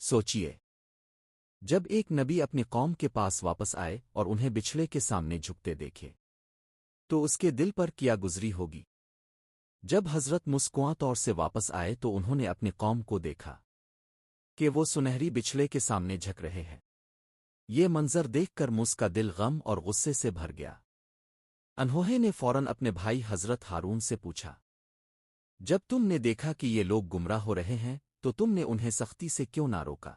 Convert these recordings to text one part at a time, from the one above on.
سوچیے، جب ایک نبی اپنی قوم کے پاس واپس آئے اور انہیں بچھڑے کے سامنے جھکتے دیکھے تو اس کے دل پر کیا گزری ہوگی۔ جب حضرت مسکواں طور سے واپس آئے تو انہوں نے اپنی قوم کو دیکھا کہ وہ سنہری بچھڑے کے سامنے جھک رہے ہیں۔ یہ منظر دیکھ کر موسیٰ کا دل غم اور غصے سے بھر گیا۔ انہوں نے فوراً اپنے بھائی حضرت ہارون سے پوچھا، جب تم نے دیکھا کہ یہ لوگ گمراہ ہو رہے ہیں تو تم نے انہیں سختی سے کیوں نہ روکا؟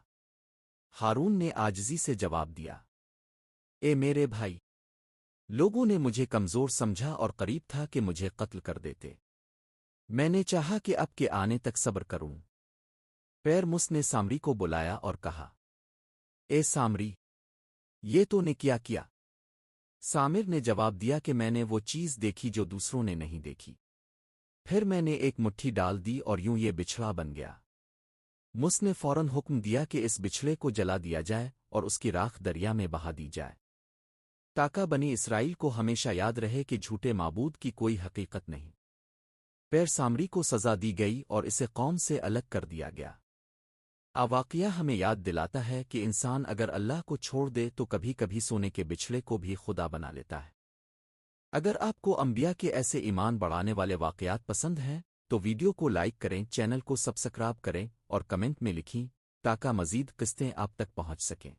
ہارون نے عاجزی سے جواب دیا، اے میرے بھائی، لوگوں نے مجھے کمزور سمجھا اور قریب تھا کہ مجھے قتل کر دیتے۔ میں نے چاہا کہ اب کے آنے تک صبر کروں۔ پیر مس نے سامری کو بلایا اور کہا، اے سامری، یہ تو نے کیا کیا؟ سامر نے جواب دیا کہ میں نے وہ چیز دیکھی جو دوسروں نے نہیں دیکھی، پھر میں نے ایک مٹھی ڈال دی اور یوں یہ بچھڑا بن گیا۔ مس نے فوراً حکم دیا کہ اس بچھڑے کو جلا دیا جائے اور اس کی راکھ دریا میں بہا دی جائے، تاکہ بنی اسرائیل کو ہمیشہ یاد رہے کہ جھوٹے معبود کی کوئی حقیقت نہیں۔ پیر سامری کو سزا دی گئی اور اسے قوم سے الگ کر دیا گیا۔ واقعہ ہمیں یاد دلاتا ہے کہ انسان اگر اللہ کو چھوڑ دے تو کبھی کبھی سونے کے بچھڑے کو بھی خدا بنا لیتا ہے۔ اگر آپ کو انبیاء کے ایسے ایمان بڑھانے والے واقعات پسند ہیں تو ویڈیو کو لائک کریں، چینل کو سبسکرائب کریں اور کمنٹ میں لکھیں تاکہ مزید قسطیں آپ تک پہنچ سکیں۔